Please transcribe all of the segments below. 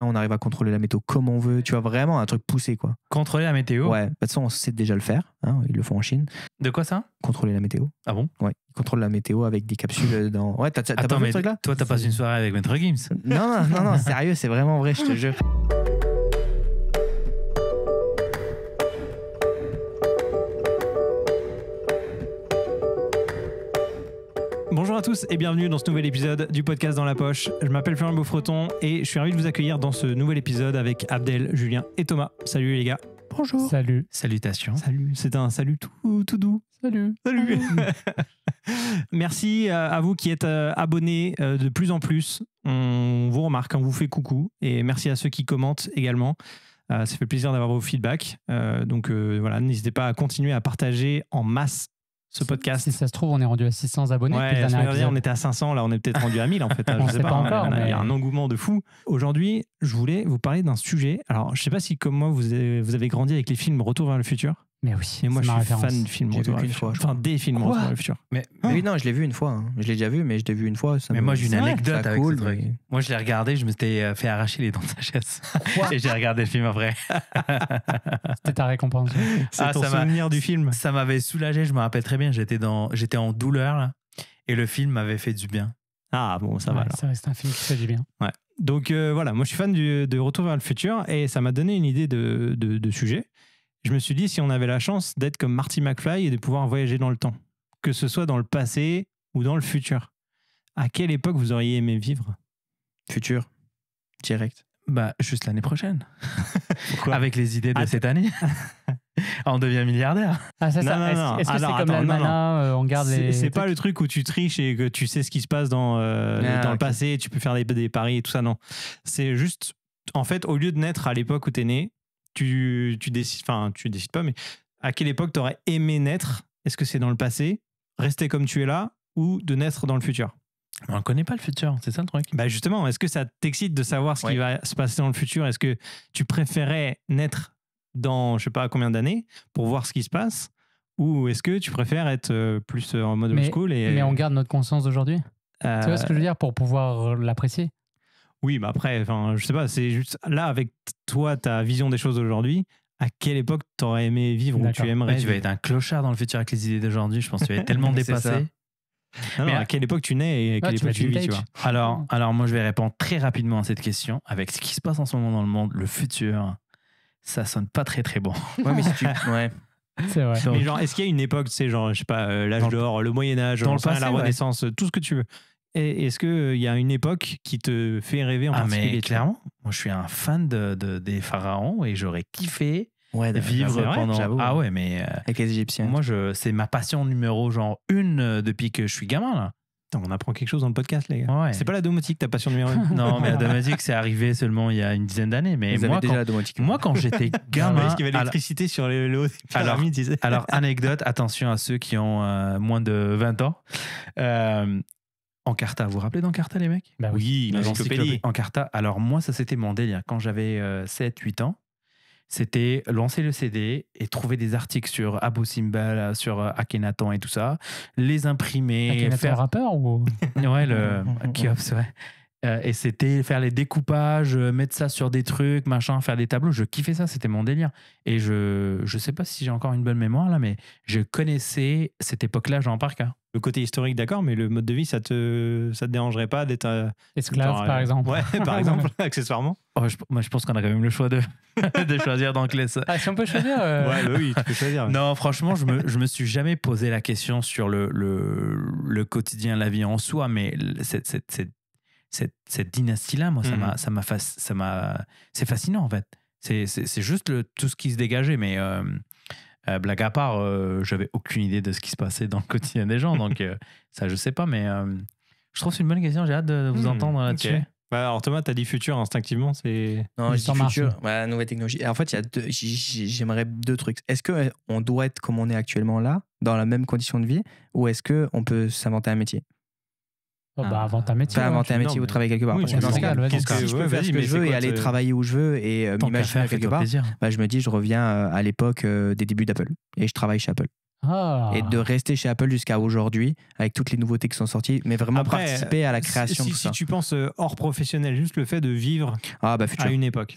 On arrive à contrôler la météo comme on veut. Tu vois, vraiment un truc poussé, quoi. Contrôler la météo? Ouais. De toute façon, on sait déjà le faire. Hein, ils le font en Chine. De quoi ça? Contrôler la météo. Ah bon? Ouais. Ils contrôlent la météo avec des capsules dans. Ouais, t'as Attends, pas vu mais ce truc-là? toi, t'as passé une soirée avec Maître Gims? Non, sérieux, c'est vraiment vrai, je te jure. Bonjour à tous et bienvenue dans ce nouvel épisode du podcast Dans la Poche. Je m'appelle Florian Beaufreton et je suis ravi de vous accueillir dans ce nouvel épisode avec Abdel, Julien et Thomas. Salut les gars. Bonjour. Salut. Salutations. Salut. C'est un salut tout doux. Salut. Merci à vous qui êtes abonnés de plus en plus. On vous remarque, on vous fait coucou et merci à ceux qui commentent également. Ça fait plaisir d'avoir vos feedbacks. Donc voilà, n'hésitez pas à continuer à partager en masse ce podcast. Si ça se trouve, on est rendu à 600 abonnés. Ouais, la semaine dernière, on était à 500, là on est peut-être rendu à 1000 en fait. On sait pas encore, Il y a un engouement de fou. Aujourd'hui, je voulais vous parler d'un sujet. Alors, je sais pas si comme moi, vous avez grandi avec les films Retour vers le futur. Mais oui, et moi je suis référence. fan de films J'ai Retour vu vers le qu'une futur. fois, Enfin, des films Retour vers le futur. Mais Oui, non, je l'ai vu une fois. Hein. Je l'ai déjà vu, mais je l'ai vu une fois. Mais moi, j'ai une anecdote avec cool, ce truc. mais... Moi, je l'ai regardé, je me t'ai fait arracher les dents de sagesse. Et j'ai regardé le film après. C'était ta récompense. C'est ton souvenir du film. Ça m'avait soulagé, je me rappelle très bien. J'étais en douleur là, et le film m'avait fait du bien. Ah bon, ça va alors. Ça reste un film qui fait du bien. Ouais. Donc voilà, moi je suis fan de Retour vers le futur et ça m'a donné une idée de sujet. Je me suis dit, si on avait la chance d'être comme Marty McFly et de pouvoir voyager dans le temps, que ce soit dans le passé ou dans le futur, à quelle époque vous auriez aimé vivre? Futur. Direct. Bah, juste l'année prochaine. Pourquoi? Avec les idées de cette année. On devient milliardaire. Ah, ça, Non. Est-ce que Alors, c'est comme attends, l'almanach, on garde les... C'est pas le truc où tu triches et que tu sais ce qui se passe dans le passé, tu peux faire des paris et tout ça, non. C'est juste, en fait, au lieu de naître à l'époque où t'es né, tu décides, enfin, tu décides pas, mais à quelle époque t'aurais aimé naître? Est-ce que c'est dans le passé, rester comme tu es là, ou de naître dans le futur? On ne connaît pas le futur, c'est ça le truc. Bah justement, est-ce que ça t'excite de savoir ce qui va se passer dans le futur? Est-ce que tu préférais naître dans je sais pas combien d'années pour voir ce qui se passe, ou est-ce que tu préfères être plus en mode old school mais on garde notre conscience d'aujourd'hui. Tu vois ce que je veux dire, pour pouvoir l'apprécier? Oui, mais après, je sais pas, c'est juste là avec toi, ta vision des choses aujourd'hui. À quelle époque t'aurais aimé vivre ou tu aimerais tu vas être un clochard dans le futur avec les idées d'aujourd'hui. Je pense que tu vas être tellement dépassé. Mais à quelle époque tu nais et à quelle époque tu vis, tu vois. Alors moi, je vais répondre très rapidement à cette question. Avec ce qui se passe en ce moment dans le monde, le futur, ça sonne pas très très bon. Ouais, mais si tu... Ouais. C'est vrai. Mais genre, est-ce qu'il y a une époque, tu sais, genre, je sais pas, l'âge d'or, le Moyen-Âge, dans le passé, la Renaissance, tout ce que tu veux. Et est-ce qu'il y a une époque qui te fait rêver en particulier? Mais clairement, moi je suis un fan des pharaons et j'aurais kiffé vivre pendant... Ah ouais, mais... avec les Égyptiens. Moi, c'est ma passion numéro 1 depuis que je suis gamin, là. Attends, on apprend quelque chose dans le podcast, les gars. Ouais. C'est pas la domotique, ta passion numéro 1. Non, mais la domotique, c'est arrivé seulement il y a une dizaine d'années. Mais moi, quand j'étais gamin... Est-ce qu'il y avait l'électricité sur le haut des pyramides, tu sais. Alors, anecdote, attention à ceux qui ont moins de 20 ans. Encarta, vous vous rappelez d'Encarta, les mecs? Bah oui, l'encyclopédie. Encarta. Alors, moi, ça, c'était mon délire. Quand j'avais 7-8 ans, c'était lancer le CD et trouver des articles sur Abou Simbel, sur Akhenaton et tout ça, les imprimer. Akhenaton, rappeur ou... Ouais, le Kiops, ouais. Et c'était faire les découpages, mettre ça sur des trucs, machin, faire des tableaux. Je kiffais ça, c'était mon délire. Et je sais pas si j'ai encore une bonne mémoire là, mais je connaissais cette époque-là, genre par cœur. Le côté historique, d'accord, mais le mode de vie, ça te dérangerait pas d'être esclave, par exemple? Ouais, par exemple, accessoirement. Moi, je pense qu'on a quand même le choix de choisir dans quelle... Ah, si on peut choisir Ouais, oui, tu peux choisir. Non, franchement, je me suis jamais posé la question sur le quotidien, la vie en soi, mais cette dynastie-là, moi, c'est fascinant, en fait. C'est juste tout ce qui se dégageait, mais blague à part, j'avais aucune idée de ce qui se passait dans le quotidien des gens, donc ça, je sais pas, mais je trouve que c'est une bonne question, j'ai hâte de vous entendre là-dessus. Okay. Bah, alors Thomas, t'as dit futur instinctivement, c'est... Non, je dis futur, nouvelle technologie. Et en fait, j'aimerais deux trucs. Est-ce qu'on doit être comme on est actuellement là, dans la même condition de vie, ou est-ce qu'on peut s'inventer un métier? Inventer un métier. Inventer un métier ou travailler quelque part. Oui, dans ces cas, si je peux faire ce que je veux et aller travailler où je veux et m'imaginer quelque part, bah, je me dis, je reviens à l'époque des débuts d'Apple et je travaille chez Apple. Et de rester chez Apple jusqu'à aujourd'hui, avec toutes les nouveautés qui sont sorties, mais vraiment participer à la création de tout ça. Si tu penses hors professionnel, juste le fait de vivre futur. à une époque.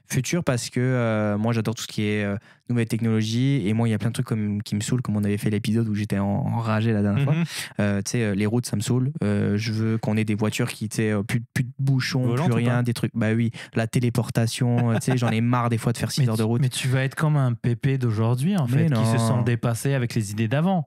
Futur parce que moi j'adore tout ce qui est nouvelles technologies, et moi il y a plein de trucs qui me saoulent, comme on avait fait l'épisode où j'étais enragé la dernière fois. Tu sais, les routes ça me saoule. Je veux qu'on ait des voitures qui, tu sais, plus de bouchons, volant, plus rien, des trucs. Bah oui, la téléportation, tu sais, j'en ai marre des fois de faire 6 heures de route. Mais tu vas être comme un pépé d'aujourd'hui en fait, qui se sent dépassé avec les idées d'avant.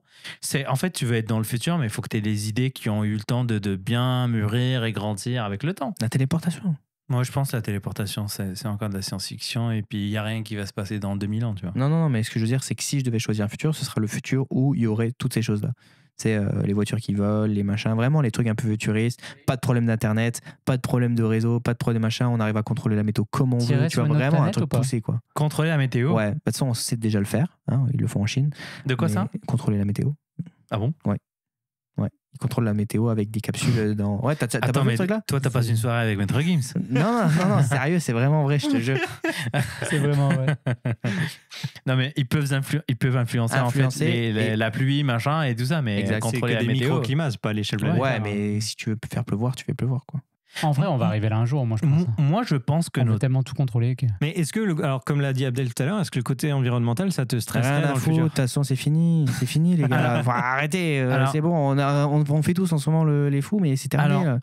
En fait, tu veux être dans le futur, mais il faut que tu aies des idées qui ont eu le temps de bien mûrir et grandir avec le temps. La téléportation. Moi, je pense que la téléportation, c'est encore de la science-fiction, et puis il n'y a rien qui va se passer dans 2000 ans, tu vois. Non, mais ce que je veux dire, c'est que si je devais choisir un futur, ce sera le futur où il y aurait toutes ces choses-là. C'est les voitures qui volent, les machins, vraiment les trucs un peu futuristes, pas de problème d'internet, pas de problème de réseau, pas de problème de machin, on arrive à contrôler la météo comme on veut, tu vois, vraiment un truc poussé, quoi. Contrôler la météo? Ouais, de toute façon, on sait déjà le faire, hein, ils le font en Chine. De quoi ça? Contrôler la météo. Ah bon? Ouais. Ils contrôlent la météo avec des capsules dans. Ouais, t'as pas vu ce truc-là? Toi, t'as passé une soirée avec Maître Gims? Non, sérieux, c'est vraiment vrai, je te jure. C'est vraiment vrai. Non, mais ils peuvent influencer en fait la pluie, machin et tout ça, mais contrôler la météo. C'est des microclimats, c'est pas à l'échelle planétaire. Ouais, mais si tu veux faire pleuvoir, tu fais pleuvoir, quoi. En vrai, on va arriver là un jour, moi je pense. Moi, je pense que on veut tellement tout contrôler. Mais est-ce que, alors comme l'a dit Abdel tout à l'heure, est-ce que le côté environnemental, ça te stresserait dans le futur? De toute façon, c'est fini, les gars. Enfin, arrêtez, c'est bon, on fait tous en ce moment les fous, mais c'est terminé.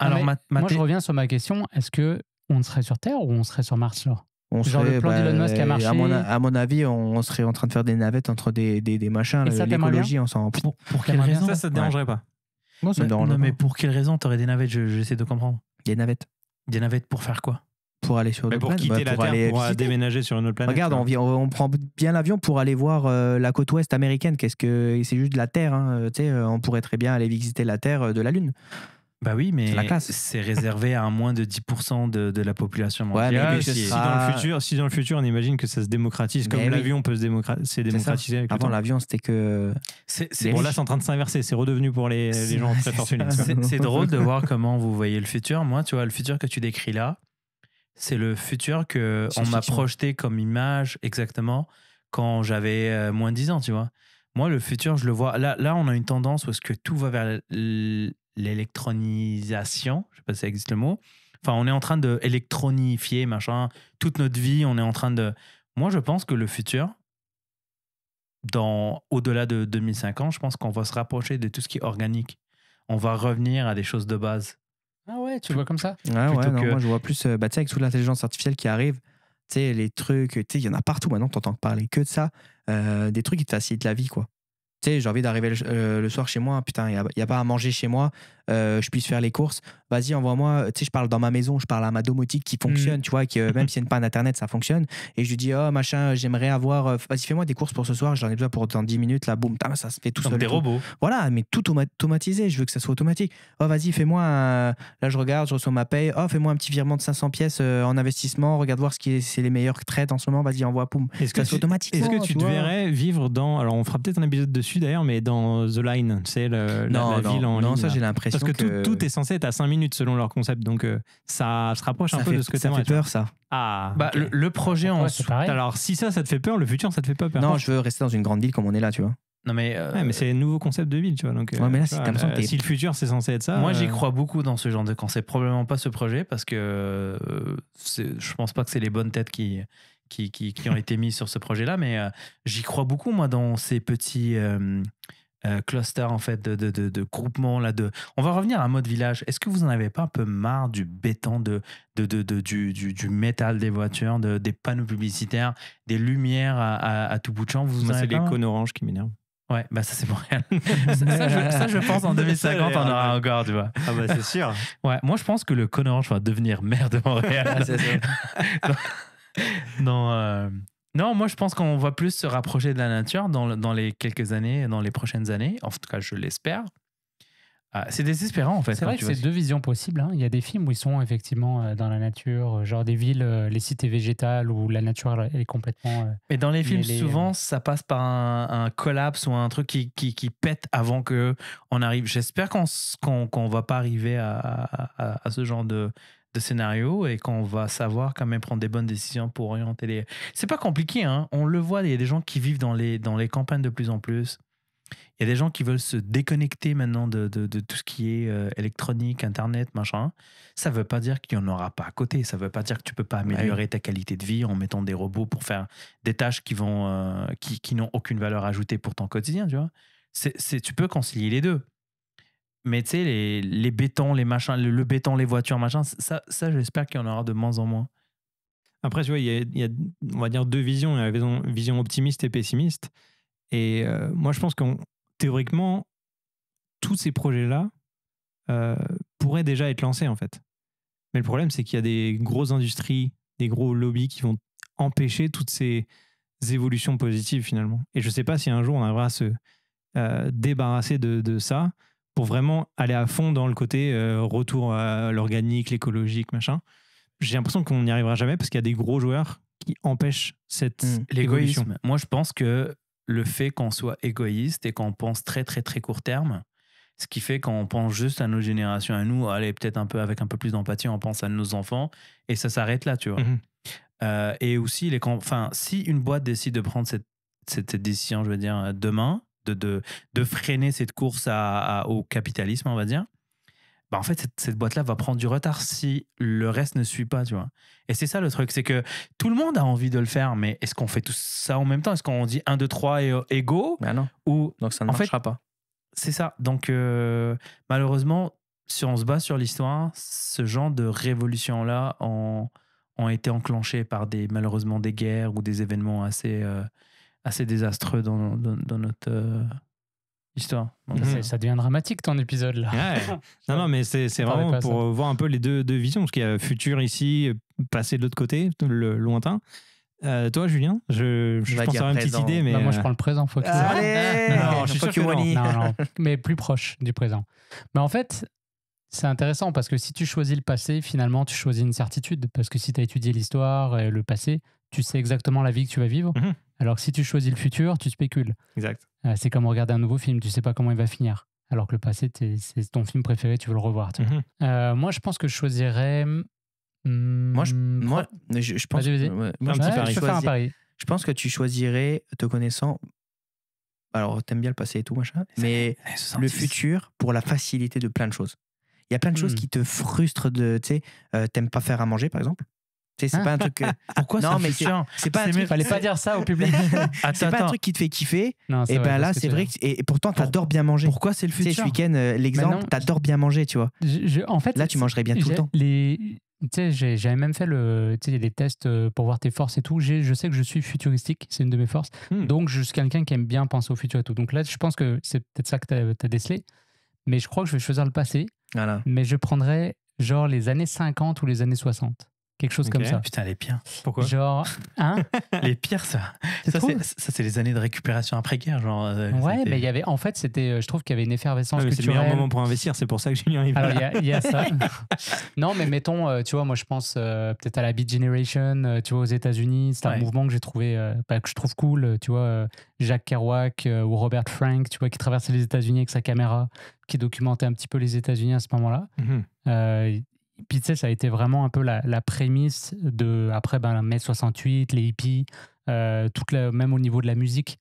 Moi, je reviens sur ma question. Est-ce que on serait sur Terre ou on serait sur Mars, là? Genre le plan d'Elon Musk a marché. À mon avis, on serait en train de faire des navettes entre des machins. L'écologie, on s'en. Pour quelle raison? Ça te dérangerait pas? Moi, ça me dérange pas. Mais pour quelle raison t'aurais des navettes? J'essaie de comprendre. Des navettes. Des navettes pour faire quoi? Pour aller sur une autre planète. Pour quitter la Terre, pour déménager sur une autre planète. Regarde, on prend bien l'avion pour aller voir la côte ouest américaine. C'est juste de la Terre, hein. Tu sais, on pourrait très bien aller visiter la Terre de la Lune. Bah oui, mais c'est réservé à moins de 10% de la population mondiale. Ouais, mais si dans le futur, on imagine que ça se démocratise, comme l'avion peut se démocratiser. Avec Avant, l'avion, c'était que... Bon, là, c'est en train de s'inverser. C'est redevenu pour les gens très fortunés. C'est drôle de voir comment vous voyez le futur. Moi, tu vois, le futur que tu décris là, c'est le futur qu'on m'a projeté comme image exactement quand j'avais moins de 10 ans, tu vois. Moi, le futur, je le vois... Là, on a une tendance où est-ce que tout va vers l'électronisation, je sais pas si ça existe le mot. Enfin, on est en train de électronifier, machin, toute notre vie, on est en train de... Moi, je pense que le futur, au-delà de 2050, je pense qu'on va se rapprocher de tout ce qui est organique. On va revenir à des choses de base. Ah ouais, tu vois comme ça? Moi, je vois plus... tu sais, avec toute l'intelligence artificielle qui arrive, tu sais, les trucs... Tu sais, il y en a partout maintenant, t'entends parler que de ça. Des trucs qui te facilitent la vie, quoi. Tu sais, j'ai envie d'arriver le soir chez moi, putain, il n'y a pas à manger chez moi, je puisse faire les courses, vas-y, envoie-moi, tu sais, je parle dans ma maison, je parle à ma domotique qui fonctionne, tu vois, même s'il n'y a pas d'internet, ça fonctionne, et je lui dis, oh machin, j'aimerais avoir, vas-y, fais-moi des courses pour ce soir, j'en ai besoin pour dans 10 minutes, là, boum, ça se fait tout seul. Des robots. Voilà, mais tout automatisé, je veux que ça soit automatique. Oh, vas-y, fais-moi, là, je regarde, je reçois ma paye, oh, fais-moi un petit virement de 500 pièces en investissement, regarde voir c'est les meilleures trades en ce moment, vas-y, envoie, boum. Est-ce que c'est automatique? Est-ce que tu te verrais vivre dans, alors on fera peut-être un épisode dessus d'ailleurs, mais dans The Line, tu sais, la ville en ligne. Non, ça, j'ai l'impression parce que tout est censé être à 5 minutes selon leur concept, donc ça se rapproche un peu de ce que tu aimerais. Ça fait peur, ça. Ah, bah, le projet en soi. Alors, si ça te fait peur, le futur, ça te fait pas peur. Non, je veux rester dans une grande ville comme on est là, tu vois. Non, mais c'est un nouveau concept de ville, tu vois. Donc, ouais, mais là, si le futur, c'est censé être ça. Moi, j'y crois beaucoup dans ce genre de concept. Probablement pas ce projet, parce que je pense pas que c'est les bonnes têtes qui ont été mises sur ce projet-là, mais j'y crois beaucoup, moi, dans ces petits... cluster en fait de groupement là on va revenir à un mode village. Est-ce que vous en avez pas un peu marre du béton du métal des voitures, des panneaux publicitaires, des lumières à tout bout de champ? Moi, c'est les cônes oranges qui m'énervent. Ouais, bah ça c'est Montréal. ça je pense en 2050 on aura encore, tu vois. Ah bah c'est sûr. Ouais, moi je pense que le cône orange va devenir maire de Montréal. C'est ça. Non, moi je pense qu'on va plus se rapprocher de la nature dans les quelques années, dans les prochaines années. En tout cas, je l'espère. C'est désespérant en fait. C'est vrai que c'est deux visions possibles, hein. Il y a des films où ils sont effectivement dans la nature, genre des villes, les cités végétales où la nature elle est complètement. Mais dans les films, souvent, ça passe par un collapse ou un truc qui pète avant qu'on arrive. J'espère qu'on va pas arriver à ce genre de scénario et qu'on va savoir quand même prendre des bonnes décisions pour orienter les... C'est pas compliqué, hein. On le voit, il y a des gens qui vivent dans les campagnes de plus en plus. Il y a des gens qui veulent se déconnecter maintenant de tout ce qui est électronique, Internet, machin. Ça ne veut pas dire qu'il n'y en aura pas à côté. Ça ne veut pas dire que tu ne peux pas améliorer ta qualité de vie en mettant des robots pour faire des tâches qui n'ont aucune valeur ajoutée pour ton quotidien, tu vois. Tu peux concilier les deux. Mais tu sais, les bétons, les machins, le béton, les voitures, machin, ça j'espère qu'il y en aura de moins en moins. Après, tu vois, il y a, on va dire, deux visions. Il y a la vision optimiste et pessimiste. Et moi, je pense que théoriquement, tous ces projets-là pourraient déjà être lancés, en fait. Mais le problème, c'est qu'il y a des grosses industries, des gros lobbies qui vont empêcher toutes ces évolutions positives, finalement. Et je ne sais pas si un jour, on arrivera à se débarrasser de ça pour vraiment aller à fond dans le côté retour à l'organique, l'écologique, machin. J'ai l'impression qu'on n'y arrivera jamais parce qu'il y a des gros joueurs qui empêchent cette évolution. L'égoïsme. Moi, je pense que le fait qu'on soit égoïste et qu'on pense très, très, très court terme, ce qui fait qu'on pense juste à nos générations, à nous, allez, peut-être avec un peu plus d'empathie, on pense à nos enfants et ça s'arrête là, tu vois. Et aussi, si une boîte décide de prendre cette décision, je veux dire, demain, de freiner cette course au capitalisme, on va dire, bah en fait, cette boîte-là va prendre du retard si le reste ne suit pas, tu vois. Et c'est ça le truc, c'est que tout le monde a envie de le faire, mais est-ce qu'on fait tout ça en même temps? Est-ce qu'on dit 1, 2, 3 et go? Ben non. Ou, donc ça ne marchera pas. C'est ça. Donc, malheureusement, si on se base sur l'histoire, ce genre de révolutions-là ont été enclenchées par malheureusement des guerres ou des événements assez désastreux dans notre histoire. Donc, ça devient dramatique ton épisode là. Ouais. Non, mais c'est vraiment pour voir un peu les deux visions, parce qu'il y a futur ici, passé de l'autre côté, le lointain. Toi, Julien, je pense avoir une petite idée, mais moi je prends le présent. Faut que non, je suis sûr que non, mais plus proche du présent. Mais en fait, c'est intéressant parce que si tu choisis le passé, finalement, tu choisis une certitude. Parce que si tu as étudié l'histoire et le passé, tu sais exactement la vie que tu vas vivre. Alors que si tu choisis le futur, tu spécules. Exact. C'est comme regarder un nouveau film, tu sais pas comment il va finir. Alors que le passé, c'est ton film préféré, tu veux le revoir. Moi, je pense que je choisirais... Moi, je pense... Vas-y. Je peux faire un pari. Je pense que tu choisirais, te connaissant... Alors, t'aimes bien le passé et tout, machin, mais le futur pour la facilité de plein de choses. Il y a plein de choses qui te frustrent de... Tu sais, t'aimes pas faire à manger, par exemple. Tu sais, c'est pas un truc... Pourquoi non, mais c'est pas un truc... Fallait pas dire ça au public. C'est pas un truc qui te fait kiffer. Non, et ben là, c'est vrai que... Et pourtant, t'adores bien manger. Pourquoi c'est le futur? Tu sais, ce week-end, l'exemple, t'adores bien manger, tu vois. En fait, là, tu mangerais bien tout le temps. Tu sais, j'avais même fait des tests pour voir tes forces et tout. Je sais que je suis futuristique, c'est une de mes forces. Donc, je suis quelqu'un qui aime bien penser au futur et tout. Donc là, je pense que c'est peut-être ça que t'as décelé. Mais je crois que je vais choisir le passé. Voilà. Mais je prendrais genre les années 50 ou les années 60. Quelque chose comme ça. Putain, les pires. Pourquoi? Genre, les pires, ça, c'est les années de récupération après-guerre. Genre, ouais, mais il y avait, en fait, je trouve qu'il y avait une effervescence culturelle. C'est le meilleur moment pour investir, c'est pour ça que Julien arrive. Alors, il y a ça. Non, mais mettons, tu vois, moi, je pense peut-être à la Beat Generation, tu vois, aux États-Unis. C'est un mouvement que j'ai trouvé, que je trouve cool, tu vois, Jack Kerouac ou Robert Frank, tu vois, qui traversait les États-Unis avec sa caméra, qui documentait un petit peu les États-Unis à ce moment-là. Puis tu sais, ça a été vraiment un peu la prémisse de, après mai 68, les hippies, même au niveau de la musique,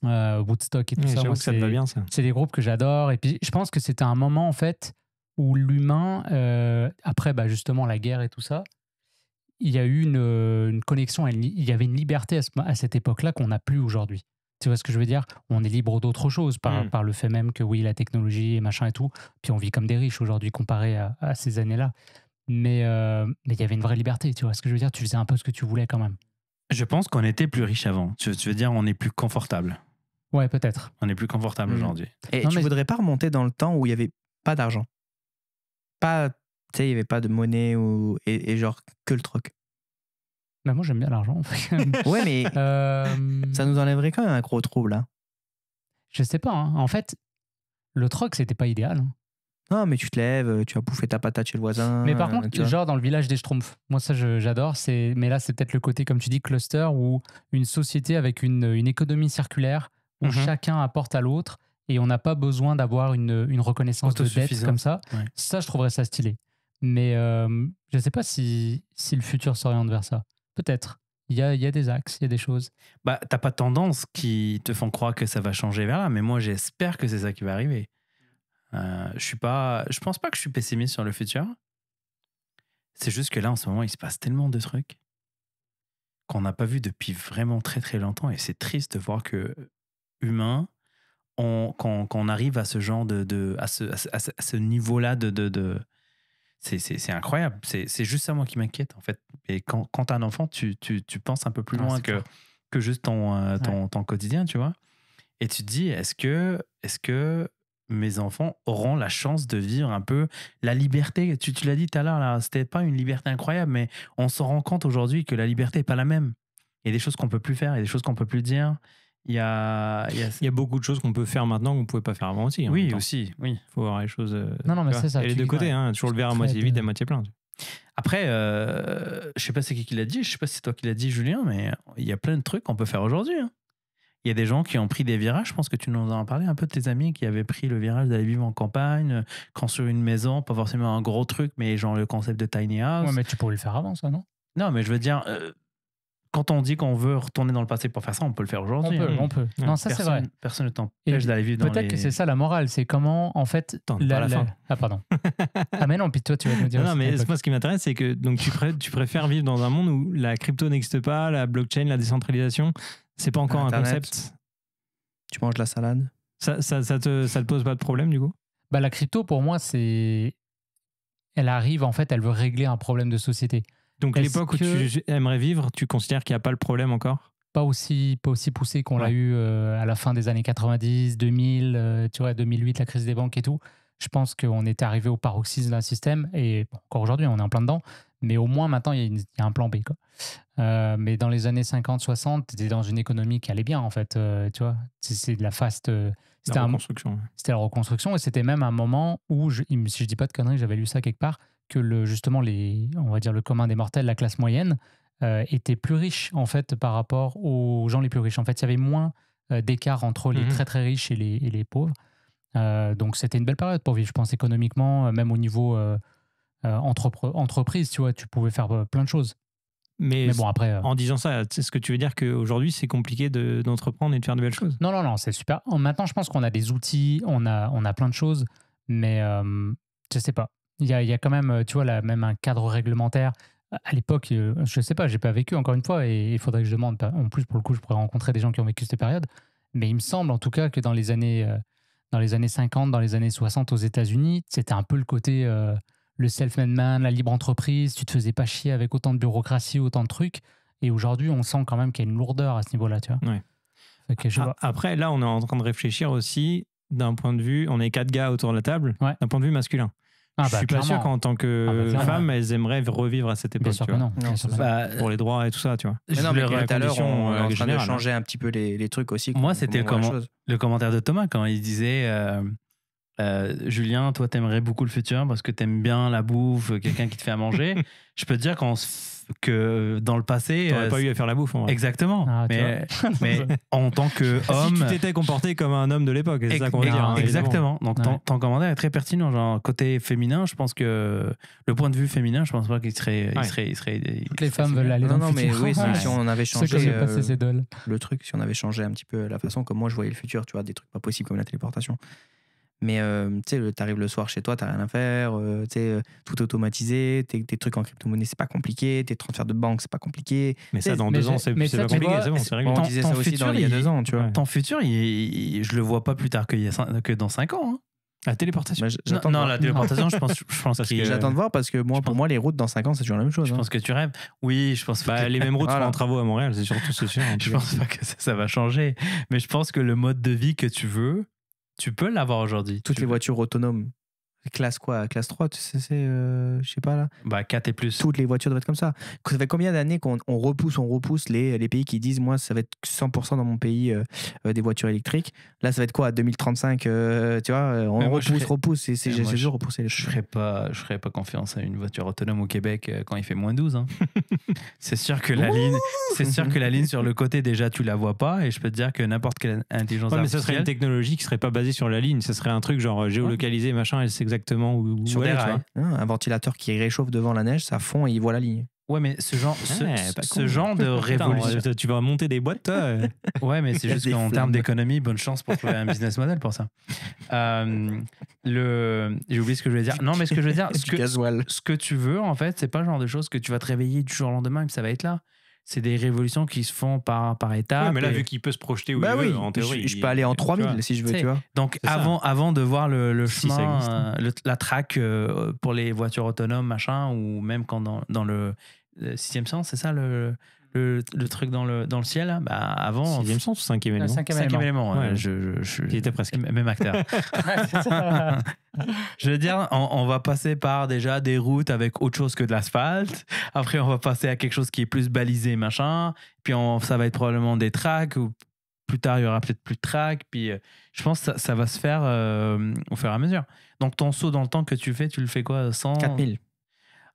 Woodstock et tout ça. Moi, ça me va bien, ça. C'est des groupes que j'adore. Et puis je pense que c'était un moment en fait où l'humain, après justement la guerre et tout ça, il y a eu une connexion, il y avait une liberté à cette époque-là qu'on n'a plus aujourd'hui. Tu vois ce que je veux dire? On est libre d'autre chose par le fait même que oui, la technologie et machin et tout. Puis on vit comme des riches aujourd'hui comparé à ces années-là. Mais il y avait une vraie liberté, tu vois ce que je veux dire? Tu faisais un peu ce que tu voulais quand même. Je pense qu'on était plus riche avant. Tu veux dire, on est plus confortable. Ouais, peut-être. On est plus confortable aujourd'hui. Et tu voudrais pas remonter dans le temps où il n'y avait pas d'argent? Pas, tu sais, il n'y avait pas de monnaie et genre que le troc. Bah moi, j'aime bien l'argent. Ouais, mais ça nous enlèverait quand même un gros trouble. Hein. Je sais pas. Hein. En fait, le troc, c'était pas idéal. Hein. Non, mais tu te lèves, tu vas bouffer ta patate chez le voisin. Mais par contre, genre dans le village des Schtroumpfs, moi ça j'adore. Mais là, c'est peut-être le côté, comme tu dis, cluster, ou une société avec une économie circulaire où chacun apporte à l'autre et on n'a pas besoin d'avoir une reconnaissance de dette comme ça. Ouais. Ça, je trouverais ça stylé. Mais je ne sais pas si le futur s'oriente vers ça. Peut-être. Il y a des axes, il y a des choses. Bah, t'as pas de tendance qui te font croire que ça va changer vers là, mais moi, j'espère que c'est ça qui va arriver. Je pense pas que je suis pessimiste sur le futur. C'est juste que là, en ce moment, il se passe tellement de trucs qu'on n'a pas vu depuis vraiment très très longtemps, et c'est triste de voir que humain, quand on arrive à ce genre à ce niveau-là c'est incroyable. C'est juste ça, moi, qui m'inquiète, en fait. Et quand tu as un enfant, tu penses un peu plus loin que juste ton quotidien, tu vois. Et tu te dis, est-ce que mes enfants auront la chance de vivre un peu la liberté? Tu l'as dit tout à l'heure, là, c'était pas une liberté incroyable, mais on se rend compte aujourd'hui que la liberté n'est pas la même. Il y a des choses qu'on peut plus faire, il y a des choses qu'on peut plus dire. Il y a beaucoup de choses qu'on peut faire maintenant qu'on ne pouvait pas faire avant aussi. Oui, aussi, oui. Il faut voir les choses. Non, mais c'est ça. Et les deux côtés, toujours le verre à moitié vide et à moitié plein. Après, je sais pas c'est qui l'a dit, je sais pas si c'est toi qui l'as dit, Julien, mais il y a plein de trucs qu'on peut faire aujourd'hui. Il y a des gens qui ont pris des virages. Je pense que tu nous en as parlé un peu de tes amis qui avaient pris le virage d'aller vivre en campagne, construire une maison, pas forcément un gros truc, mais genre le concept de tiny house. Ouais, mais tu pourrais le faire avant, ça, non? Non, mais je veux dire, quand on dit qu'on veut retourner dans le passé pour faire ça, on peut le faire aujourd'hui. On peut. Non, ça, c'est vrai. Personne ne t'empêche d'aller vivre dans peut-être que c'est ça la morale. C'est comment, en fait... la fin. Ah, pardon. Ah, mais non, puis toi, tu vas me dire... Non, mais moi, ce qui m'intéresse, c'est que donc, tu préfères vivre dans un monde où la crypto n'existe pas, la blockchain, la décentralisation, c'est pas encore Internet. Un concept. Tu manges de la salade. Ça te pose pas de problème, du coup? Bah, la crypto, pour moi, c'est... Elle arrive, en fait, elle veut régler un problème de société. Donc l'époque où tu aimerais vivre, tu considères qu'il n'y a pas le problème encore? Pas aussi poussé qu'on l'a eu à la fin des années 90, 2000, tu vois, 2008, la crise des banques et tout. Je pense qu'on était arrivé au paroxysme d'un système, et bon, encore aujourd'hui, on est en plein dedans, mais au moins maintenant, il y a un plan B, quoi. Mais dans les années 50, 60, tu étais dans une économie qui allait bien, en fait, tu vois. C'est de la fast... C'était la reconstruction. C'était la reconstruction, et c'était même un moment où, si je dis pas de conneries, j'avais lu ça quelque part, que justement, on va dire le commun des mortels, la classe moyenne, était plus riche, en fait, par rapport aux gens les plus riches. En fait, il y avait moins d'écart entre les très très riches et les pauvres. Donc, c'était une belle période pour vivre, je pense, économiquement, même au niveau entreprise, tu vois, tu pouvais faire plein de choses. Mais bon, après... En disant ça, est-ce que tu veux dire qu'aujourd'hui, c'est compliqué d'entreprendre et de faire de belles choses? Non, c'est super. Maintenant, je pense qu'on a des outils, on a plein de choses, mais je sais pas. Il y a quand même, tu vois, même un cadre réglementaire. À l'époque, je sais pas, j'ai pas vécu, encore une fois, et il faudrait que je demande. En plus, pour le coup, je pourrais rencontrer des gens qui ont vécu cette période. Mais il me semble, en tout cas, que dans les années 50, dans les années 60 aux États-Unis, c'était un peu le côté le self-made man, la libre entreprise. Tu te faisais pas chier avec autant de bureaucratie, autant de trucs. Et aujourd'hui, on sent quand même qu'il y a une lourdeur à ce niveau-là, tu vois. Ouais. Après, là, on est en train de réfléchir aussi d'un point de vue, on est 4 gars autour de la table, d'un point de vue masculin. Je suis pas sûr qu'en tant que femme, elles aimeraient revivre à cette époque. Bien sûr que non. Pour les droits et tout ça, tu vois. Mais non, mais tout à l'heure, on est en train de changer un petit peu les trucs aussi. Moi, c'était le commentaire de Thomas quand il disait Julien, toi, t'aimerais beaucoup le futur parce que t'aimes bien la bouffe, quelqu'un qui te fait à manger. Je peux te dire que dans le passé... T'aurais pas eu à faire la bouffe. Exactement. Mais en tant qu'homme... Si tu t'étais comporté comme un homme de l'époque, c'est ça qu'on veut dire. Exactement. Donc ton commentaire est très pertinent. Genre, côté féminin, je pense que le point de vue féminin, je pense pas qu'il serait... Toutes les femmes veulent aller dans le futur. Mais oui, si on avait changé le truc, si on avait changé un petit peu la façon comme moi je voyais le futur, tu vois, des trucs pas possibles comme la téléportation. Mais tu sais, t'arrives le soir chez toi, t'as rien à faire, tu sais, tout automatisé, tes trucs en crypto-monnaie, c'est pas compliqué, tes transferts de banque, c'est pas compliqué. Mais ça, dans 2 ans, c'est pas compliqué, c'est bon, c'est réglé. On disait ça aussi il y a 2 ans, tu vois. Ton futur, je le vois pas plus tard que dans 5 ans. Hein. La téléportation. Non, la téléportation, je pense que j'attends de voir parce que pour moi, les routes dans 5 ans, c'est toujours la même chose. Je pense que tu rêves. Oui, je pense que les mêmes routes sont en travaux à Montréal, c'est sûr. Je pense pas que ça va changer. Mais je pense que le mode de vie que tu veux, tu peux l'avoir aujourd'hui. Toutes les voitures autonomes. Classe quoi? Classe 3, tu sais, je sais pas là. Bah 4 et plus. Toutes les voitures doivent être comme ça. Ça fait combien d'années qu'on repousse les pays qui disent moi ça va être 100% dans mon pays des voitures électriques. Là ça va être quoi? 2035 tu vois, on repousse. C'est juste repousser les choses. Je ferais pas confiance à une voiture autonome au Québec quand il fait moins 12. Hein. C'est sûr que la ligne sur le côté déjà tu la vois pas, et je peux te dire que n'importe quelle intelligence artificielle. Mais ça serait une technologie qui serait pas basée sur la ligne, ça serait un truc genre géolocalisé machin, et c'est exactement exactement où Sur elle des est, tu rails. vois. Un ventilateur qui réchauffe devant la neige, ça fond et il voit la ligne. Ouais, mais ce genre, pas ce con. genre de Putain, révolution. tu vas monter des boîtes, toi. Ouais, mais c'est Il y a juste des qu'en flammes. termes d'économie, bonne chance pour trouver un business model pour ça. J'ai oublié ce que je voulais dire. Non, mais ce que je veux dire, Du gasoil. ce que tu veux, en fait, c'est pas le genre de choses que tu vas te réveiller du jour au lendemain et puis ça va être là. C'est des révolutions qui se font par étapes. Ouais, mais là, et- vu qu'il peut se projeter où Bah il oui, veut, en théorie. je peux aller en tu vois. 3000 si je veux, C'est- tu vois. Donc, C'est ça. avant de voir le Si ça chemin, existe. la track pour les voitures autonomes, machin, ou même quand dans le sixième sens, c'est ça le truc dans le ciel là, bah, avant. 6e sens ou 5e élément? Cinquième élément. Ouais. Je Il était presque. même acteur. Je veux dire, on va passer par déjà des routes avec autre chose que de l'asphalte. Après, on va passer à quelque chose qui est plus balisé, machin. Puis ça va être probablement des tracks. Ou plus tard, il y aura peut-être plus de tracks. Puis je pense que ça va se faire au fur et à mesure. Donc, ton saut dans le temps que tu fais, tu le fais quoi 100 4000.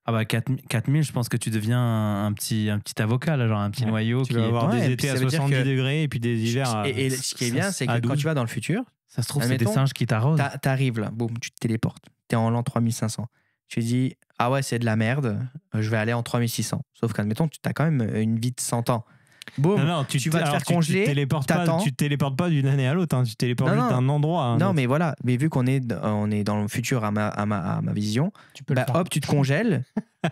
Ah bah 4000, je pense que tu deviens un petit avocat, là, genre un petit Ouais. noyau Tu qui vas avoir Ouais, et des puis étés ça à veut dire 70 que- degrés et puis des hivers à. Et ce qui est bien, c'est que à quand 12. tu vas dans le futur, Ça se trouve, c'est des Admettons, singes qui t'arrosent. t'arrives là, boum, tu te téléportes. T'es en l'an 3500. Tu dis, ah ouais, c'est de la merde, je vais aller en 3600. Sauf qu'admettons, tu as quand même une vie de 100 ans. Boum, Non, tu vas te faire congeler, Tu téléportes t'attends. tu téléportes pas d'une année à l'autre, hein, tu téléportes Non, juste non. d'un endroit à un Non, autre. mais voilà. Mais vu qu'on est dans le futur à ma vision, Tu peux bah, le faire. hop, tu te congèles.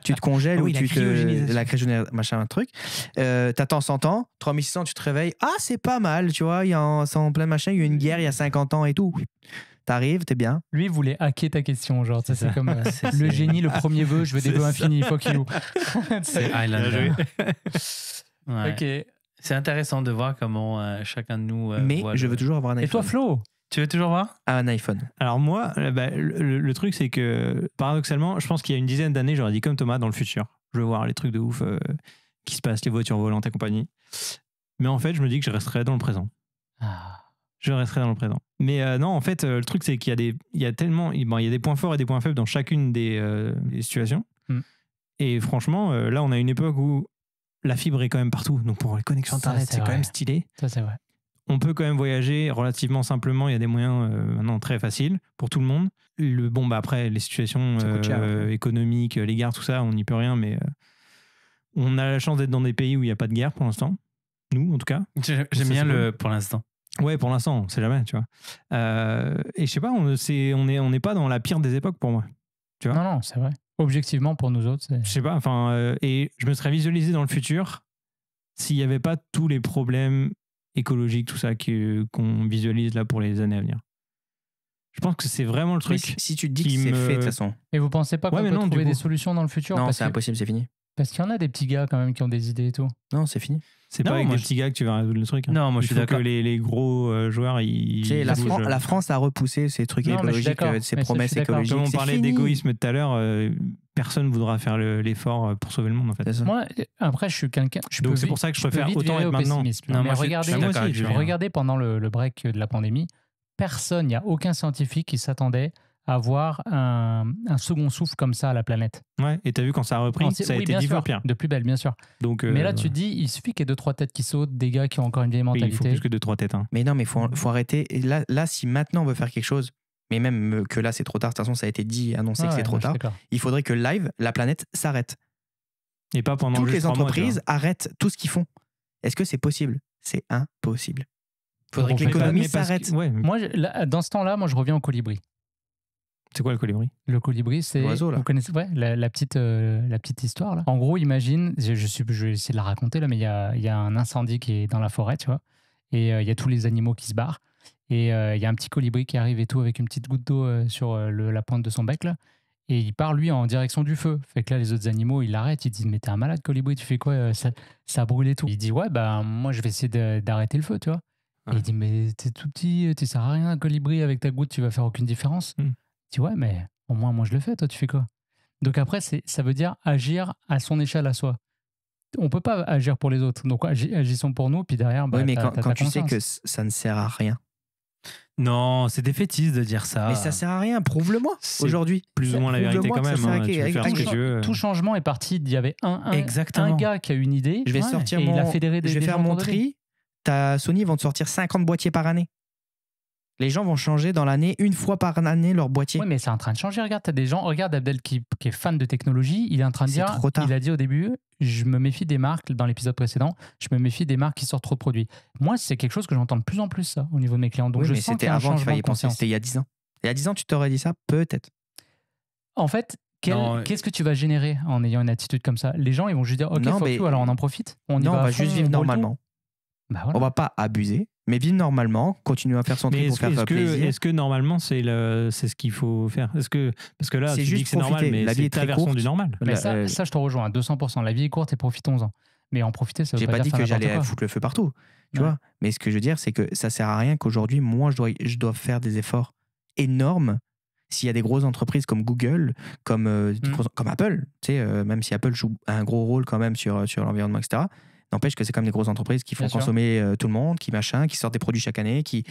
Tu te congèles Ah oui, ou la tu cryogénisation. la cryogénisation, machin, un truc. T'attends 100 ans, 3600, tu te réveilles. Ah, c'est pas mal, tu vois. C'est en plein machin. Il y a eu une guerre il y a 50 ans et tout. T'arrives, t'es bien. Lui, il voulait hacker ta question. Genre, ça, C'est c'est ça. comme C'est- le génie, le premier vœu, je veux des C'est vœux ça. infinis, fuck you. C'est Bien Highlander. joué. Ouais. Ok. C'est intéressant de voir comment chacun de nous. Mais voit je veux toujours avoir un Et iPhone. toi, Flo Tu veux toujours voir Un iPhone. Alors moi, bah, le truc c'est que paradoxalement, je pense qu'il y a une dizaine d'années, j'aurais dit comme Thomas dans le futur. Je veux voir les trucs de ouf qui se passent, les voitures volantes et compagnie. Mais en fait, je me dis que je resterai dans le présent. Je resterai dans le présent. Mais non, en fait, le truc c'est qu'il y a tellement, il y a des points forts et des points faibles dans chacune des situations. Mm. Et franchement, là, on a une époque où la fibre est quand même partout. Donc pour les connexions Ça, internet, c'est c'est quand vrai. même stylé. Ça, c'est vrai. On peut quand même voyager relativement simplement. Il y a des moyens maintenant très faciles pour tout le monde. Bon, bah après, les situations Ça coûte cher. économiques, les guerres, tout ça, on n'y peut rien. Mais on a la chance d'être dans des pays où il n'y a pas de guerre pour l'instant. Nous, en tout cas. J'aime Ça, bien c'est le pour l'instant. Ouais, pour l'instant, on sait jamais, tu vois. Et je sais pas, on n'est pas dans la pire des époques pour moi. Tu vois. Non, non, c'est vrai. Objectivement, pour nous autres, c'est. Je sais pas, enfin, et je me serais visualisé dans le futur s'il n'y avait pas tous les problèmes écologiques, tout ça qu'on visualise là pour les années à venir. Je pense que c'est vraiment le Mais truc. si tu te dis que qui c'est me- fait, de toute façon. Et vous pensez pas Ouais, qu'on mais peut non, du trouver coup. des solutions dans le futur Non, parce c'est que- impossible, c'est fini. Parce qu'il y en a des petits gars quand même qui ont des idées et tout. Non, c'est fini. C'est Non, pas avec moi, des petits gars que tu vas résoudre le truc. hein. Non, moi, je Il suis faut d'accord. que les gros joueurs, ils. Tu sais, bougent. la France a repoussé ces trucs Non, mais je suis écologiques, d'accord. ces Mais ça, promesses je suis d'accord. écologiques. Comme on C'est parlait fini. d'égoïsme tout à l'heure, personne ne voudra faire l'effort pour sauver le monde en fait. C'est ça. Moi, après, je suis quelqu'un. Donc c'est pour ça que je préfère vite autant virer être au maintenant. pessimisme. Non, Mais moi, je suis regardez, d'accord avec Julien. regardez pendant le break de la pandémie, personne, il n'y a aucun scientifique qui s'attendait à avoir un second souffle comme ça à la planète. Ouais, et t'as vu quand ça a repris, Non, ça a oui, été bien 10 fois sûr, pire. de plus belle, bien sûr. Donc, Mais là, tu te dis, il suffit qu'il y ait 2-3 têtes qui sautent, des gars qui ont encore une vieille oui, il faut mentalité. plus que 2-3 têtes. Hein. Mais non, mais faut arrêter. Et là, si maintenant on veut faire quelque chose, mais même que là c'est trop tard, de toute façon ça a été dit, annoncé Ah que c'est ouais, trop moi, je suis tard, d'accord. il faudrait que live, la planète s'arrête. Et pas pendant Toutes juste les 3 mois, tu entreprises arrêtent tout ce qu'ils font. Est-ce que c'est possible? C'est impossible. Il faudrait On que fait pas- l'économie mais parce que- s'arrête. Ouais, Moi, dans ce temps-là, moi, je reviens au colibri. c'est quoi le colibri? Le colibri, c'est. L'oiseau, là. Vous connaissez la petite histoire, là. En gros, imagine, je vais essayer de la raconter, là, mais il y a un incendie qui est dans la forêt, tu vois. Et il y a tous les animaux qui se barrent. Et il y a un petit colibri qui arrive et tout, avec une petite goutte d'eau sur la pointe de son bec, là. Et il part, lui, en direction du feu. Fait que là, les autres animaux, ils l'arrêtent. Ils disent, mais t'es un malade, colibri, tu fais quoi? Ça brûle et tout. Il dit, ouais, bah, moi, je vais essayer d'arrêter le feu, tu vois. Ouais. Et il dit, mais t'es tout petit, tu sers à rien, colibri, avec ta goutte, tu vas faire aucune différence. Mm. Il dit, ouais, mais au moins, moi, je le fais, toi, tu fais quoi? Donc après, ça veut dire agir à son échelle à soi. On peut pas agir pour les autres. Donc agissons pour nous, puis derrière, bah, Oui, mais t'as quand ta tu sais que conscience. ça ne sert à rien. Non, c'est défaitiste de dire ça. Mais ça sert à rien, prouve-le-moi C'est aujourd'hui. plus ou moins la vérité Prouve-le-moi quand que ça même. sert à hein. Tu peux quelque faire ce que chose. tu veux. Tout changement est parti. Il y avait un Exactement. gars qui a une idée. Je vais ouais, sortir et mon. il a fédéré des Je vais des faire gens mon autour de lui. tri. Sony vont te sortir 50 boîtiers par année. Les gens vont changer dans l'année, une fois par année, leur boîtier. Oui, mais c'est en train de changer. Regarde, t'as des gens. Regarde Abdel qui est fan de technologie. Il est en train de dire. Trop tard. Il a dit au début, je me méfie des marques. Dans l'épisode précédent, je me méfie des marques qui sortent trop de produits. Moi, c'est quelque chose que j'entends de plus en plus ça au niveau de mes clients. Donc oui, je mais sens qu'il c'était y a un avant qu'il changement fallait de penser. conscience. C'était il y a 10 ans. Il y a 10 ans, tu t'aurais dit ça? Peut-être. En fait, Non, qu'est-ce que tu vas générer en ayant une attitude comme ça? Les gens, ils vont juste dire, ok, Non, fuck mais- you, alors on en profite. On y Non, on va à va fond, juste vivre on roule tout. normalement. Bah voilà. On va pas abuser, mais vivre normalement, continuer à faire son Mais truc pour faire plaisir. est-ce que normalement c'est ce qu'il faut faire? Parce que là, C'est tu juste dis que c'est normal, profiter. mais La vie c'est est ta très version courte. du normal. Mais La- ça, je te rejoins à 200%. La vie est courte et profitons-en. Mais en profiter, ça veut J'ai pas pas dire dit faire que n'importe j'allais quoi. foutre le feu partout, tu Ouais. vois. Mais ce que je veux dire, c'est que ça sert à rien qu'aujourd'hui, moi, je dois faire des efforts énormes. S'il y a des grosses entreprises comme Google, comme Apple, tu sais, même si Apple joue un gros rôle quand même sur l'environnement, etc., n'empêche que c'est comme des grosses entreprises qui font Bien sûr. consommer tout le monde, qui sortent des produits chaque année, tu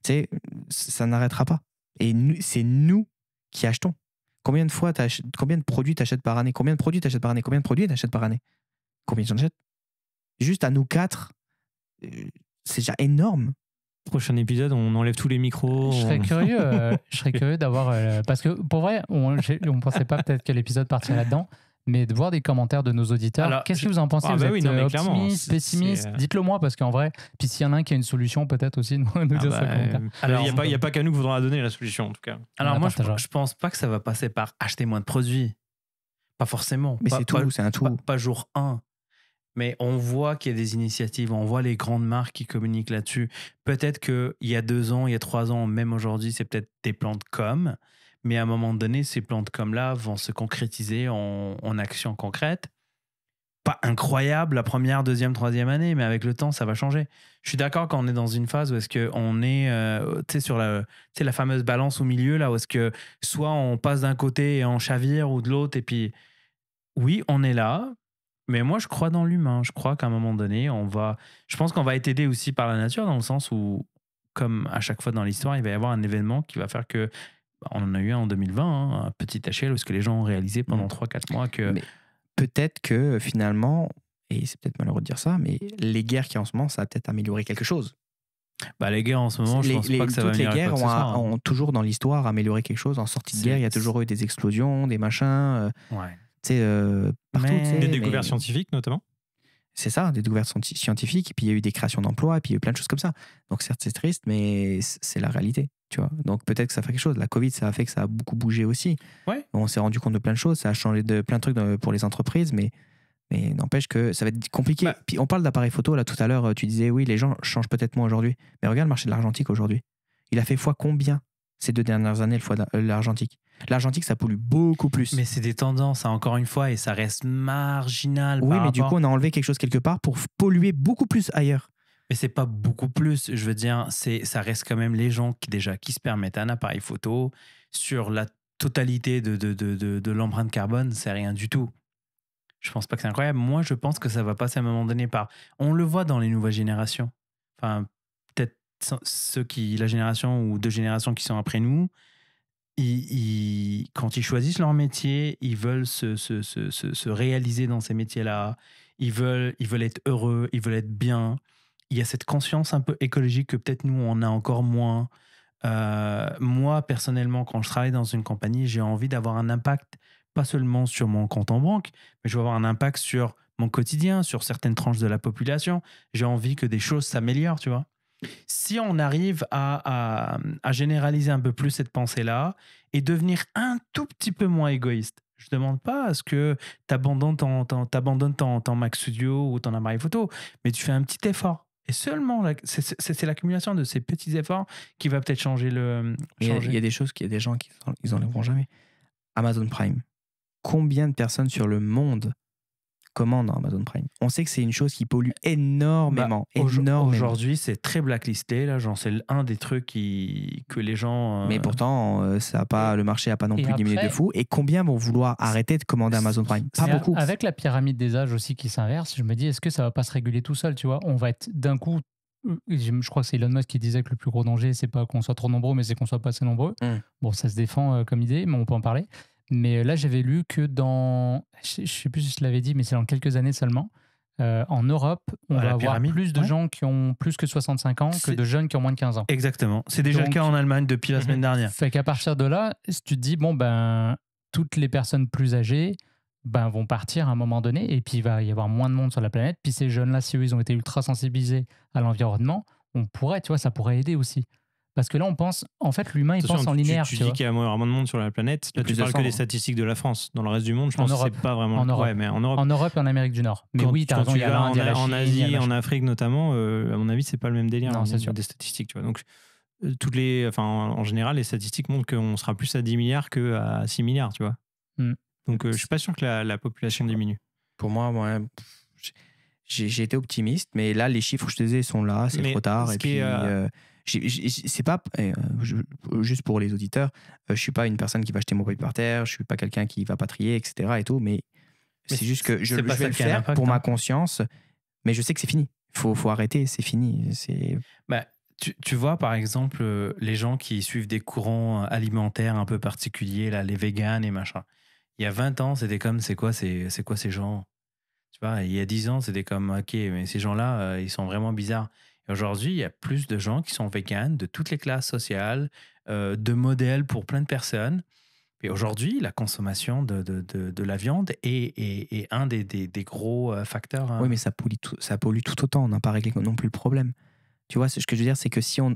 sais, ça n'arrêtera pas. Et c'est nous qui achetons. Combien de produits t'achètes par année? Combien de produits t'achètes par année? Combien de produits t'achètes par année? Combien j'en achète? Juste à nous 4, c'est déjà énorme. Prochain épisode, on enlève tous les micros. Je serais curieux d'avoir. Parce que pour vrai, on pensait pas peut-être que l'épisode partirait là-dedans, mais de voir des commentaires de nos auditeurs. Alors, Qu'est-ce que vous en pensez? Ah Vous bah êtes oui, non, mais clairement, optimiste, pessimiste? c'est- Dites-le moi, parce qu'en vrai, puis s'il y en a un qui a une solution, peut-être aussi nous dire ça. en commentaire. Alors, il n'y a pas qu'à nous qu'il faudra donner la solution, en tout cas. Alors On la moi, partagera. je pense pas que ça va passer par acheter moins de produits. Pas forcément. Mais Pas- c'est tout, pas- c'est un tout. Pas jour 1. Mais on voit qu'il y a des initiatives, on voit les grandes marques qui communiquent là-dessus. Peut-être qu'il y a 2 ans, il y a 3 ans, même aujourd'hui, c'est peut-être des plans de com. Mais à un moment donné, ces plans de com-là vont se concrétiser en actions concrètes. Pas incroyable la première, deuxième, troisième année, mais avec le temps, ça va changer. Je suis d'accord quand on est dans une phase où est-ce qu'on est sur la fameuse balance au milieu, là, où est-ce que soit on passe d'un côté et on chavire ou de l'autre, et puis oui, on est là, mais moi, je crois dans l'humain. Je crois qu'à un moment donné, je pense qu'on va être aidé aussi par la nature, dans le sens où, comme à chaque fois dans l'histoire, il va y avoir un événement qui va faire que, on en a eu un en 2020, hein, à petite échelle, où ce que les gens ont réalisé pendant 3-4 mois que... Mais peut-être que finalement, et c'est peut-être malheureux de dire ça, mais les guerres qui en ce moment, ça a peut-être amélioré quelque chose. les guerres en ce moment, je pense pas que ça va toutes les venir à guerres quoi que ce soit, hein. ont toujours dans l'histoire amélioré quelque chose. En sortie de C'est- guerre, il y a toujours eu des explosions, des machins, Ouais. tu sais, partout. Mais- tu sais, Des mais découvertes scientifiques, notamment. C'est ça, des découvertes scientifiques, et puis il y a eu des créations d'emplois, et puis il y a eu plein de choses comme ça. Donc certes, c'est triste, mais c'est la réalité, tu vois. Donc peut-être que ça fait quelque chose. La Covid, ça a fait que ça a beaucoup bougé aussi. Ouais. On s'est rendu compte de plein de choses, ça a changé de plein de trucs pour les entreprises, mais n'empêche que ça va être compliqué. Bah. Puis on parle d'appareils photo, là, tout à l'heure, tu disais, oui, les gens changent peut-être moins aujourd'hui. Mais regarde le marché de l'argentique aujourd'hui. Il a fait fois combien ces 2 dernières années, l'argentique? L'argentique, ça pollue beaucoup plus. Mais c'est des tendances, hein, encore une fois, et ça reste marginal. Oui, par mais du rapport- coup, on a enlevé quelque chose quelque part pour polluer beaucoup plus ailleurs. Mais c'est pas beaucoup plus. Je veux dire, ça reste quand même les gens qui se permettent un appareil photo sur la totalité de l'empreinte carbone, c'est rien du tout. Je pense pas que c'est incroyable. Moi, je pense que ça va passer à un moment donné par. On le voit dans les nouvelles générations. Enfin, peut-être la génération ou 2 générations qui sont après nous, quand ils choisissent leur métier, ils veulent se réaliser dans ces métiers-là. Ils veulent être heureux, ils veulent être bien. Il y a cette conscience un peu écologique que peut-être nous, on a encore moins. Moi, personnellement, quand je travaille dans une compagnie, j'ai envie d'avoir un impact, pas seulement sur mon compte en banque, mais je veux avoir un impact sur mon quotidien, sur certaines tranches de la population. J'ai envie que des choses s'améliorent, tu vois. Si on arrive à généraliser un peu plus cette pensée-là et devenir un tout petit peu moins égoïste, je ne demande pas à ce que tu abandonnes ton Mac Studio ou ton appareil photo, mais tu fais un petit effort. Et seulement, c'est l'accumulation de ces petits efforts qui va peut-être changer le... Il y a des choses, il y a des gens qui ils enlèveront jamais. Amazon Prime. Combien de personnes sur le monde commandent Amazon Prime? On sait que c'est une chose qui pollue énormément. énormément. Aujourd'hui, c'est très blacklisté. Là, genre, c'est un des trucs que les gens... Mais pourtant, le marché n'a pas non Et plus diminué après- de fou. Et combien vont vouloir arrêter de commander Amazon Prime? Pas Mais beaucoup. Avec la pyramide des âges aussi qui s'inverse, je me dis, est-ce que ça va pas se réguler tout seul, tu vois? On va être d'un coup, je crois que c'est Elon Musk qui disait que le plus gros danger, c'est pas qu'on soit trop nombreux, mais c'est qu'on soit pas assez nombreux. Bon, ça se défend comme idée, mais on peut en parler. Mais là, j'avais lu que je sais plus si je l'avais dit, mais c'est dans quelques années seulement, en Europe, on va avoir pyramide, plus de gens qui ont plus que 65 ans que de jeunes qui ont moins de 15 ans. Exactement. C'est déjà Donc, le cas en Allemagne depuis la semaine dernière. Fait qu'à partir de là, si tu te dis, bon, ben, toutes les personnes plus âgées vont partir à un moment donné, et puis il va y avoir moins de monde sur la planète. Puis ces jeunes-là, si eux, ils ont été ultra sensibilisés à l'environnement, on pourrait, tu vois, ça pourrait aider aussi. Parce que là, on pense, en fait, l'humain, il pense en linéaire. Tu dis qu'il y a moins de monde sur la planète. Là, tu parles que des statistiques de la France. Dans le reste du monde, je pense que c'est pas vraiment. En Europe. Ouais, mais en Europe. En Europe et en Amérique du Nord. Mais oui, tu as raison, il y a l'Inde, il y a la Chine, en Asie, en Afrique notamment, à mon avis, c'est pas le même délire. Non, c'est sûr. Des statistiques, tu vois. Donc, en général, les statistiques montrent qu'on sera plus à 10 milliards qu'à 6 milliards, tu vois. Donc, je suis pas sûr que la population diminue. Pour moi, j'ai été optimiste, mais là, les chiffres, je te disais, sont là, c'est trop tard. Et puis, c'est pas juste pour les auditeurs, je suis pas une personne qui va jeter mon papier par terre, je suis pas quelqu'un qui va pas trier, etc. et tout, mais c'est juste que je vais le faire pour ma conscience, mais je sais que c'est fini. Faut arrêter, c'est fini. Tu vois, par exemple, les gens qui suivent des courants alimentaires un peu particuliers, là, les véganes et machin. Il y a 20 ans, c'était comme, c'est quoi ces gens? Tu vois, il y a 10 ans, c'était comme, ok, mais ces gens-là, ils sont vraiment bizarres. Et aujourd'hui, il y a plus de gens qui sont véganes, de toutes les classes sociales, de modèles pour plein de personnes. Et aujourd'hui, la consommation de la viande est un des gros facteurs. Oui, mais ça pollue tout autant. On n'a pas réglé non plus le problème. Tu vois, ce que je veux dire, c'est que si on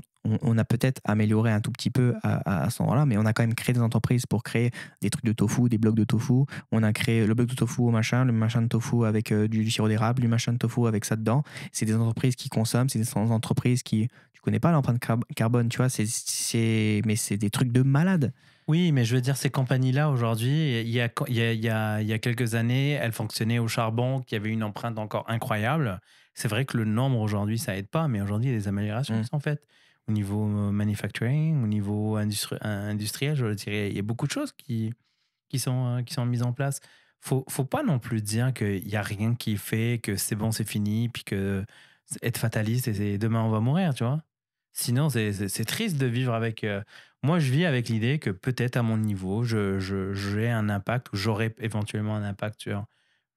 a peut-être amélioré un tout petit peu à ce moment-là, mais on a quand même créé des entreprises pour créer des trucs de tofu, des blocs de tofu. On a créé le bloc de tofu au machin, le machin de tofu avec du sirop d'érable, le machin de tofu avec ça dedans. C'est des entreprises qui consomment, c'est des entreprises qui... Tu connais pas l'empreinte carbone, tu vois, mais c'est des trucs de malade. Oui, mais je veux dire, ces compagnies-là, aujourd'hui, il y a quelques années, elles fonctionnaient au charbon, qui avait une empreinte encore incroyable. C'est vrai que le nombre aujourd'hui, ça aide pas, mais aujourd'hui, il y a des améliorations qui sont faites. Au niveau manufacturing, au niveau industriel, je dirais, il y a beaucoup de choses qui sont mises en place. Faut pas non plus dire qu'il n'y a rien qui fait, que c'est bon, c'est fini, puis que être fataliste et demain on va mourir, tu vois. Sinon, c'est triste de vivre avec... Moi, je vis avec l'idée que peut-être à mon niveau, j'ai un impact, ou j'aurai éventuellement un impact sur...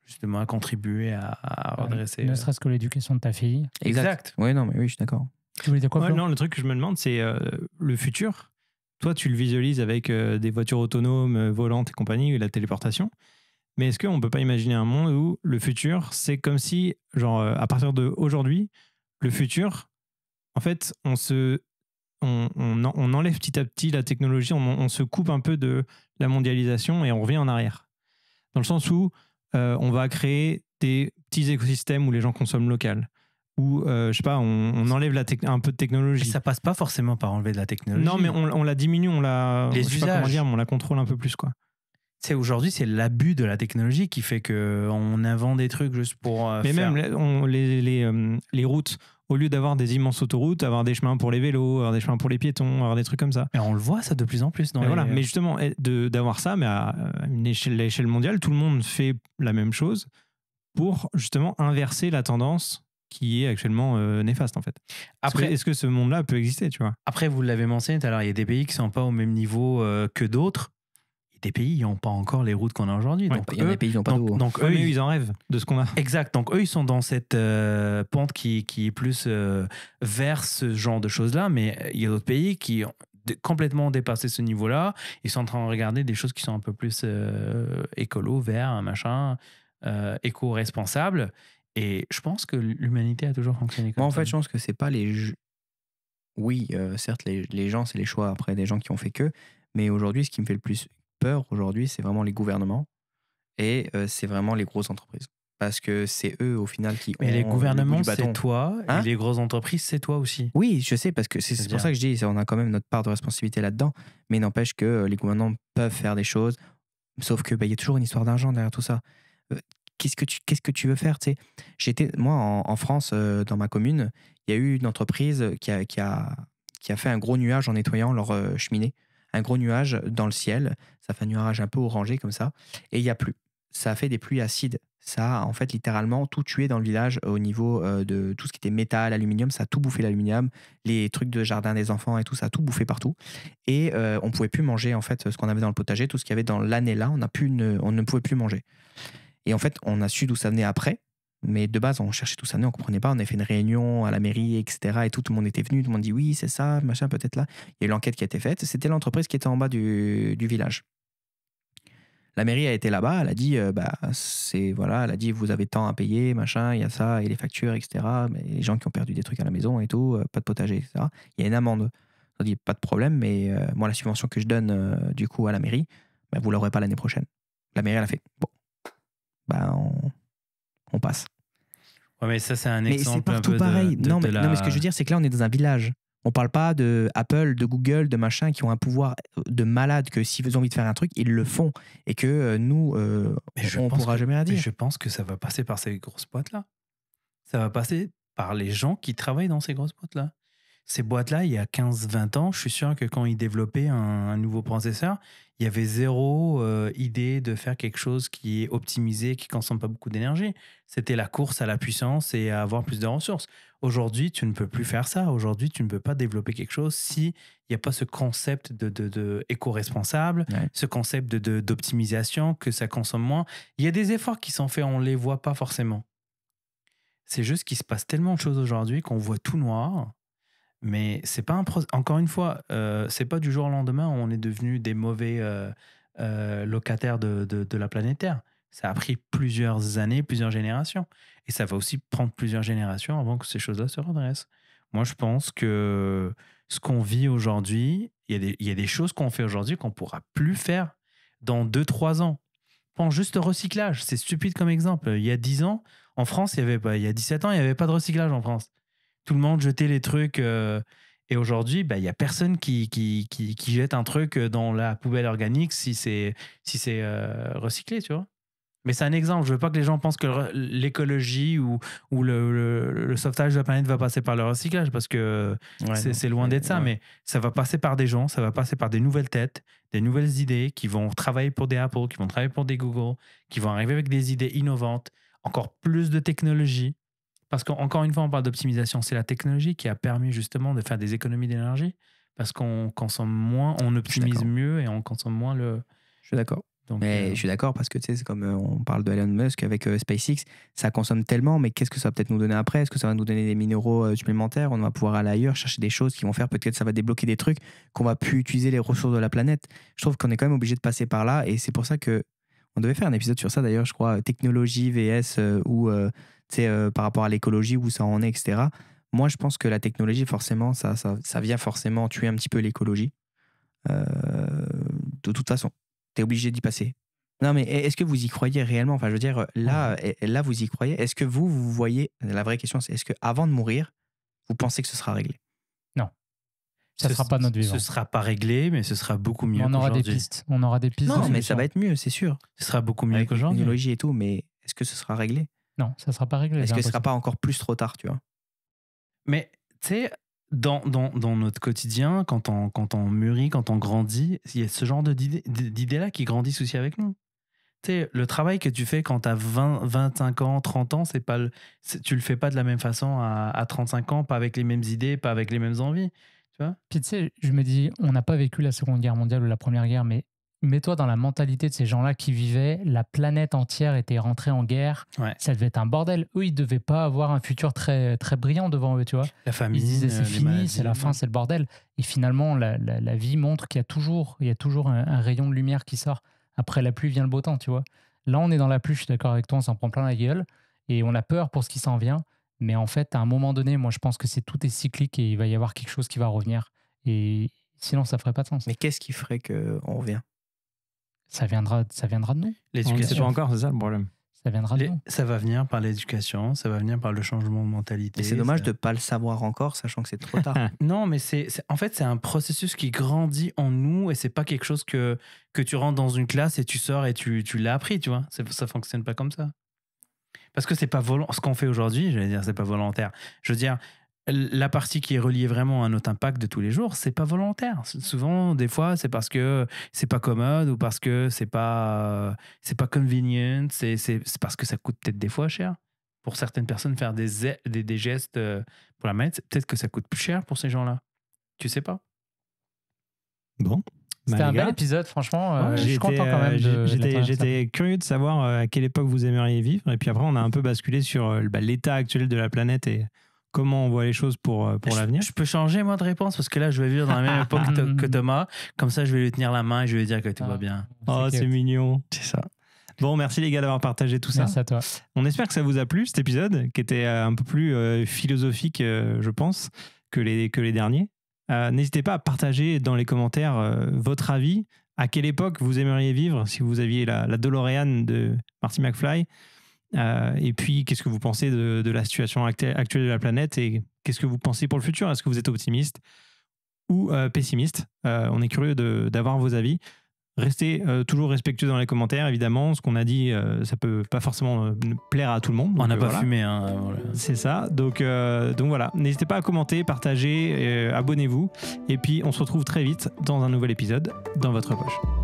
justement à contribuer à redresser. Ne serait-ce que l'éducation de ta fille. Exact. Oui, non, mais oui, je suis d'accord. Tu voulais dire quoi, Flo ? Non, le truc que je me demande, c'est le futur. Toi, tu le visualises avec des voitures autonomes, volantes et compagnie, et la téléportation. Mais est-ce qu'on ne peut pas imaginer un monde où le futur, c'est comme si, genre, à partir d'aujourd'hui, le futur, en fait, on enlève petit à petit la technologie, on se coupe un peu de la mondialisation et on revient en arrière. Dans le sens où on va créer des petits écosystèmes où les gens consomment local. Ou, je sais pas, on enlève un peu de technologie. Mais ça passe pas forcément par enlever de la technologie. Non, mais on la diminue, on la contrôle un peu plus, quoi. Aujourd'hui, c'est l'abus de la technologie qui fait qu'on invente des trucs juste pour mais faire... même les routes, au lieu d'avoir des immenses autoroutes, avoir des chemins pour les vélos, avoir des chemins pour les piétons, avoir des trucs comme ça. Et on le voit ça de plus en plus. Mais justement, d'avoir ça, mais à l'échelle mondiale, tout le monde fait la même chose pour justement inverser la tendance qui est actuellement néfaste, en fait. Après, est-ce que ce monde-là peut exister, tu vois ? Après, vous l'avez mentionné tout à l'heure, il y a des pays qui ne sont pas au même niveau que d'autres. Des pays, ils n'ont pas encore les routes qu'on a aujourd'hui. Ouais, il y a des pays qui n'ont pas d'eau. Donc eux, ils en rêvent de ce qu'on a. Exact. Donc eux, ils sont dans cette pente qui est plus vers ce genre de choses-là. Mais il y a d'autres pays qui ont complètement dépassé ce niveau-là. Ils sont en train de regarder des choses qui sont un peu plus écolo, vert, machin, éco-responsable. Et je pense que l'humanité a toujours fonctionné comme ça. Moi, en fait, je pense que c'est pas les... Oui, certes, les gens, c'est les choix après des gens qui ont fait que. Mais aujourd'hui, ce qui me fait le plus peur aujourd'hui, c'est vraiment les gouvernements et c'est vraiment les grosses entreprises. Parce que c'est eux, au final, qui ont... Mais les gouvernements, c'est toi, hein? Et les grosses entreprises, c'est toi aussi. Oui, je sais, parce que c'est pour ça que je dis, on a quand même notre part de responsabilité là-dedans, mais n'empêche que les gouvernements peuvent faire des choses, sauf que y a toujours une histoire d'argent derrière tout ça. Qu'est-ce que tu veux faire, tu sais? Moi, en France, dans ma commune, il y a eu une entreprise qui a fait un gros nuage en nettoyant leur cheminée. Un gros nuage dans le ciel, ça fait un nuage un peu orangé comme ça, et il n'y a plus. Ça a fait des pluies acides. Ça a en fait littéralement tout tué dans le village au niveau de tout ce qui était métal, aluminium, ça a tout bouffé l'aluminium, les trucs de jardin des enfants et tout, ça a tout bouffé partout. Et on ne pouvait plus manger en fait ce qu'on avait dans le potager, tout ce qu'il y avait dans l'année là, on ne pouvait plus manger. Et en fait, on a su d'où ça venait après, Mais de base, on cherchait tout ça, nous, on comprenait pas. On avait fait une réunion à la mairie, etc. Et tout le monde était venu, tout le monde dit oui, c'est ça, machin, peut-être là. Il y a eu l'enquête qui a été faite. C'était l'entreprise qui était en bas du village. La mairie a été là-bas, elle a dit, voilà, elle a dit, vous avez tant à payer, machin, il y a ça, et les factures, etc. Mais les gens qui ont perdu des trucs à la maison et tout, pas de potager, etc. Il y a une amende. On a dit, pas de problème, mais moi, la subvention que je donne, du coup, à la mairie, vous l'aurez pas l'année prochaine. La mairie, elle a fait, bon, on passe. Ouais, mais ça, c'est un mais exemple. Mais c'est partout pareil. Non, mais ce que je veux dire, c'est que là, on est dans un village. On parle pas de Apple, de Google, de machin qui ont un pouvoir de malade que s'ils ont envie de faire un truc, ils le font. Et que nous, on pourra jamais rien dire. Mais je pense que ça va passer par ces grosses boîtes-là. Ça va passer par les gens qui travaillent dans ces grosses boîtes-là. Ces boîtes-là, il y a 15-20 ans, je suis sûr que quand ils développaient un nouveau processeur, il y avait zéro idée de faire quelque chose qui est optimisé, qui ne consomme pas beaucoup d'énergie. C'était la course à la puissance et à avoir plus de ressources. Aujourd'hui, tu ne peux plus faire ça. Aujourd'hui, tu ne peux pas développer quelque chose s'il n'y a pas ce concept de éco-responsable, ce concept d'optimisation, que ça consomme moins. Il y a des efforts qui sont faits, on ne les voit pas forcément. C'est juste qu'il se passe tellement de choses aujourd'hui qu'on voit tout noir. Mais c'est pas encore une fois, c'est pas du jour au lendemain on est devenu des mauvais locataires de la planète Terre. Ça a pris plusieurs années, plusieurs générations. Et ça va aussi prendre plusieurs générations avant que ces choses-là se redressent. Moi, je pense que ce qu'on vit aujourd'hui, il y a des choses qu'on fait aujourd'hui qu'on ne pourra plus faire dans 2-3 ans. Pense juste au recyclage. C'est stupide comme exemple. Il y a 10 ans, en France, il y a 17 ans, il n'y avait pas de recyclage en France. Tout le monde jetait les trucs. Et aujourd'hui, il n'y a personne qui jette un truc dans la poubelle organique si c'est recyclé, tu vois. Mais c'est un exemple. Je veux pas que les gens pensent que l'écologie ou le sauvetage de la planète va passer par le recyclage parce que c'est loin d'être ça. Ouais. Mais ça va passer par des gens, ça va passer par des nouvelles têtes, des nouvelles idées qui vont travailler pour des Apple, qui vont travailler pour des Google, qui vont arriver avec des idées innovantes, encore plus de technologie. Parce qu'encore une fois, on parle d'optimisation. C'est la technologie qui a permis justement de faire des économies d'énergie parce qu'on consomme moins, on optimise mieux et on consomme moins le... Je suis d'accord. Mais je suis d'accord parce que tu sais, c'est comme on parle de Elon Musk avec SpaceX, ça consomme tellement, mais qu'est-ce que ça va peut-être nous donner après? Est-ce que ça va nous donner des minéraux supplémentaires? On va pouvoir aller ailleurs, chercher des choses qui vont faire, peut-être ça va débloquer des trucs qu'on va plus utiliser les ressources de la planète. Je trouve qu'on est quand même obligé de passer par là et c'est pour ça que on devait faire un épisode sur ça d'ailleurs, je crois, technologie vs ou par rapport à l'écologie, où ça en est, etc. Moi, je pense que la technologie, forcément, ça vient forcément tuer un petit peu l'écologie. De toute façon, tu es obligé d'y passer. Non, mais est-ce que vous y croyez réellement? Enfin, je veux dire, là, vous y croyez. Est-ce que vous voyez, la vraie question, c'est est-ce qu'avant de mourir, vous pensez que ce sera réglé? Non. Ça ne sera pas notre vivant. Ce ne sera pas réglé, mais ce sera beaucoup mieux qu'aujourd'hui. On aura des pistes. Non, mais ça va être mieux, c'est sûr. Ce sera beaucoup mieux qu'aujourd'hui. La technologie et tout, mais est-ce que ce sera réglé? Non, ça ne sera pas réglé. Est-ce que ce ne sera pas encore plus trop tard, tu vois? Mais, tu sais, dans notre quotidien, quand on mûrit, quand on grandit, il y a ce genre d'idées-là qui grandissent aussi avec nous. Tu sais, le travail que tu fais quand tu as 25 ans, 30 ans, tu le fais pas de la même façon à 35 ans, pas avec les mêmes idées, pas avec les mêmes envies. Tu vois? Puis tu sais, je me dis, on n'a pas vécu la Seconde Guerre mondiale ou la Première Guerre, mais mets-toi dans la mentalité de ces gens-là qui vivaient, la planète entière était rentrée en guerre, ça devait être un bordel. Eux, ils ne devaient pas avoir un futur très, très brillant devant eux, tu vois. La famille, ils disaient c'est fini, c'est la fin, c'est le bordel. Et finalement, la vie montre qu'il y a toujours un rayon de lumière qui sort. Après la pluie vient le beau temps, tu vois. Là, on est dans la pluie, je suis d'accord avec toi, on s'en prend plein la gueule et on a peur pour ce qui s'en vient. Mais en fait, à un moment donné, moi, je pense que tout est cyclique et il va y avoir quelque chose qui va revenir. Et sinon, ça ne ferait pas de sens. Mais qu'est-ce qui ferait qu'on revient? Ça viendra de nous. L'éducation. On ne sait pas encore, c'est ça le problème. Ça viendra de nous. Ça va venir par l'éducation, ça va venir par le changement de mentalité. Mais c'est dommage de ne pas le savoir encore, sachant que c'est trop tard. Non, mais en fait, c'est un processus qui grandit en nous et c'est pas quelque chose que tu rentres dans une classe et tu sors et tu l'as appris, tu vois. Ça fonctionne pas comme ça. Parce que c'est pas ce qu'on fait aujourd'hui, je vais dire, c'est pas volontaire. Je veux dire, la partie qui est reliée vraiment à notre impact de tous les jours, c'est pas volontaire. Souvent, des fois, c'est parce que c'est pas commode ou parce que c'est pas convenient. C'est parce que ça coûte peut-être des fois cher. Pour certaines personnes, faire des gestes pour la planète, peut-être que ça coûte plus cher pour ces gens-là. Tu sais pas. Bon. C'était un bel épisode, franchement. Ouais, je suis content quand même. J'étais curieux de savoir à quelle époque vous aimeriez vivre. Et puis après, on a un peu basculé sur l'état actuel de la planète et comment on voit les choses pour l'avenir. Je peux changer, moi, de réponse, parce que là, je vais vivre dans la même époque que Thomas. Comme ça, je vais lui tenir la main et je vais lui dire que tout va bien. Oh, c'est mignon. C'est ça. Bon, merci les gars d'avoir partagé tout ça. Merci à toi. On espère que ça vous a plu, cet épisode, qui était un peu plus philosophique, je pense, que les derniers. N'hésitez pas à partager dans les commentaires votre avis. À quelle époque vous aimeriez vivre si vous aviez la DeLorean de Marty McFly. Et puis, qu'est-ce que vous pensez de la situation actuelle de la planète et qu'est-ce que vous pensez pour le futur? Est-ce que vous êtes optimiste ou pessimiste? On est curieux d'avoir vos avis. Restez toujours respectueux dans les commentaires, évidemment. Ce qu'on a dit, ça peut pas forcément plaire à tout le monde. On n'a pas fumé. Hein, voilà. C'est ça. Donc voilà. N'hésitez pas à commenter, partager, abonnez-vous. Et puis, on se retrouve très vite dans un nouvel épisode dans votre poche.